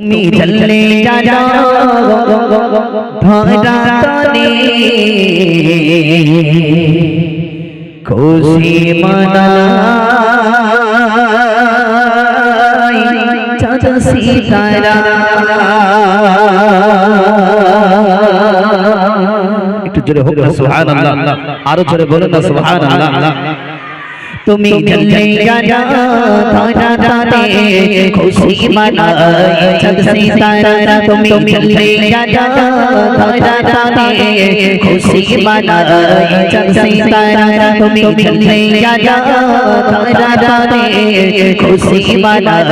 তুমি চলে যাও ধরা তনে খুশি মনাই চাঁদ সিতারা। একটু জোরে হোক না সুবহানাল্লাহ, আরো জোরে বলুন না সুবহানাল্লাহ। তুমি চলে যাও ধরা তনে খুশি মনাই চাঁদ সিতারা। তুমি চলে যাও ধরা তনে খুশি মনাই চাঁদ সিতারা। তুমি চলে যাও ধরা তনে খুশি মনাই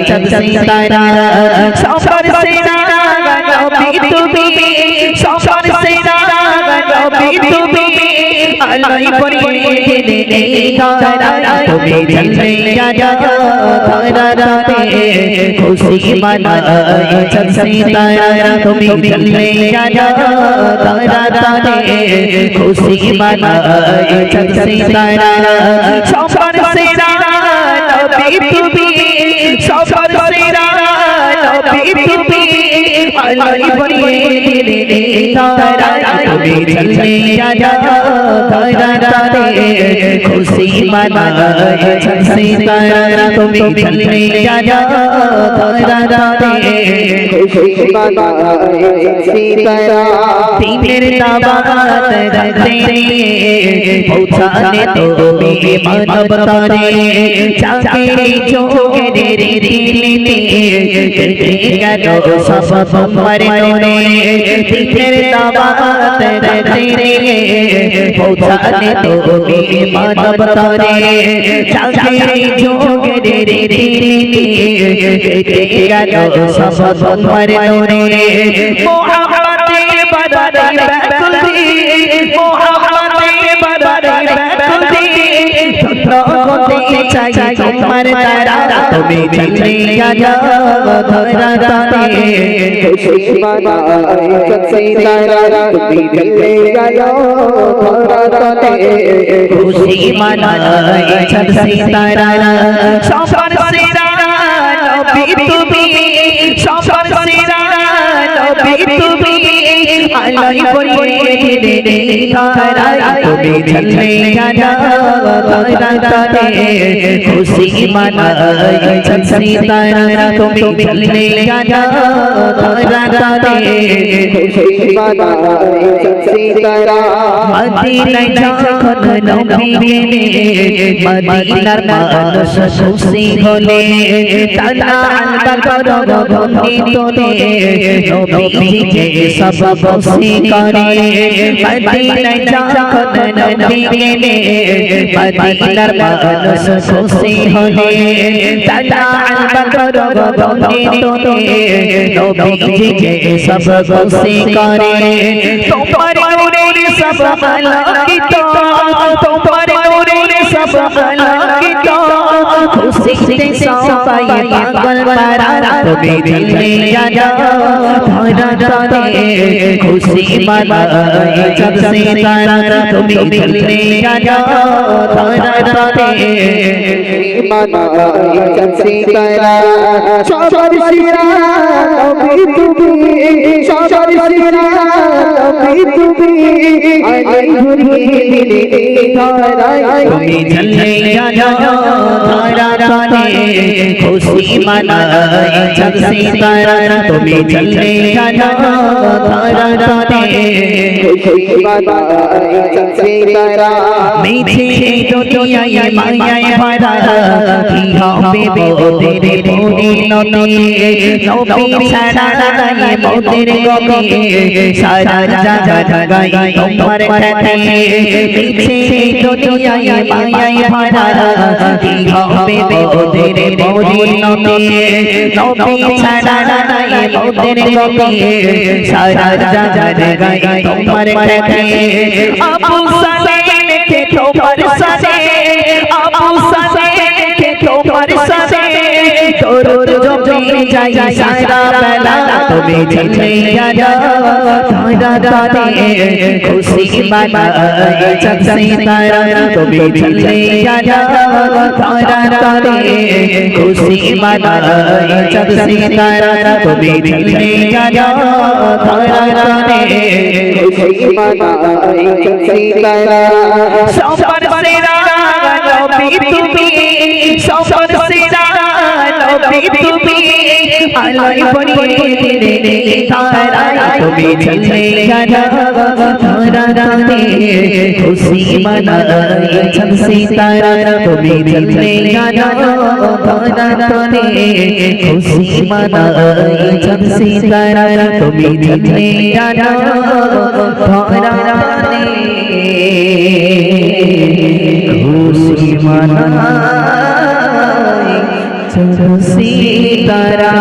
চাঁদ সিতারা। সবার সেরা নবী তুমি, সবার সেরা নবী তুমি, আলাই পরিয়ে দিলে এই তারা। তুমি চলে যাও ধরা তনে খুশি মনাই চাঁদ সিতারা। তুমি চলে যাও ধরা তনে খুশি মনাই চাঁদ সিতারা। সবার সেরা নবী তুমি, সবার সেরা নবী তুমি, আলাই পরিয়ে দিলে এই তারা। তুমি চলে যাও ধরা তনে খুশি মনাই চাঁদ সিতারা। তুমি চলে যাও ধরা তনে খুশি মনাই চাঁদ সিতারা। দিনের দাওয়াত রাতে পৌঁছানে তুমি মানব তরে, চাঁদের চোখের দিলে গেল সব তোমার নূরে। দিনের দাওয়াত রাতে পৌঁছানে তুমি মানব তরে, চাঁদের চোখের দিলে গেল সব তোমার নূরে। মোহাম্মদে বাদারে ব্যাকুল দিয়ে, মোহাম্মদে বাদারে ব্যাকুল দিয়ে, ছত্রপতি চাই তোমার তারা। তুমি চলে যাও ধরা তনে খুশি মনাই চাঁদ সিতারা। তুমি চলে যাও ধরা তনে খুশি মনাই চাঁদ সিতারা। সবার সেরা নবী তুমি, সবার সেরা নবী তুমি, আলাই পরিয়ে দিলে তারা। তুমি চলে যাও ধরা তনে খুশি মনাই চাঁদ সিতারা। তুমি চলে যাও ধরা তনে খুশি মনাই চাঁদ সিতারা। মদিনায় যখন নবী গেলে, মদিনার মানুষ খুশি হলে, তারা আলবা করো বন্ধি তোলে, নবী যে সব খুশি করে। মদিনায় যখন নবী গেলে, মদিনার মানুষ খুশি হলে, তারা আলবা করো বন্ধি তোলে, নবী যে সব খুশি করে। তোমার নূরে সব আলোকিত, তোমার নূরে সব আলোকিত, খুশিতে সবাই পাগল পারা। তুমি চলে যাও ধরা তনে খুশি মনাই চাঁদ সিতারা। তুমি চলে যাও ধরা তনে খুশি মনাই চাঁদ সিতারা। সবার সেরা নবী তুমি, সবার সেরা নবী তুমি, আলাই পরিয়ে দিলে তারা। তুমি চলে যাও ধরা তনে খুশি মনাই চাঁদ সিতারা। তুমি চলে যাও ধরা তনে খুশি মনাই চাঁদ সিতারা। মিছে দুনিয়ায় মায়ায় ভরা, কি হবে মোদের পরিণতি। নবী ছাড়া নাই মোদের গতি, সারা জাগায় তোমার খ্যাতি। মিছে দুনিয়ায় মায়ায় ভরা, কি হবে মোদের পরিণতি। নবী ছাড়া নাই মোদের গতি, সারা জাগায় তোমার খ্যাতি। আবু সালেম কে তোমার সাথে, আবু সালেম কে তোমার সাথে, দরুদ জমে যায় সারা বেলা তুমি চলে জানো তারা তারে খুশি মানায় চাঁদ সিতারা তুমি চলে জানো তারা তারে খুশি মানায় চাঁদ সিতারা তুমি চলে জানো তারা তারে খুশি মানায় চাঁদ সিতারা সবার সেরা নবী তুমি সবার সেরা নবী তুমি আলোয় ভরিয়ে দিলে তারা তুমি চলে জানো তারা তারে খুশি মানায় চাঁদ সিতারা তুমি চলে জানো তারা তারে খুশি মানায় চাঁদ সিতারা তুমি চলে জানো তারা তারে খুশি মানায় চাঁদ সিতারা।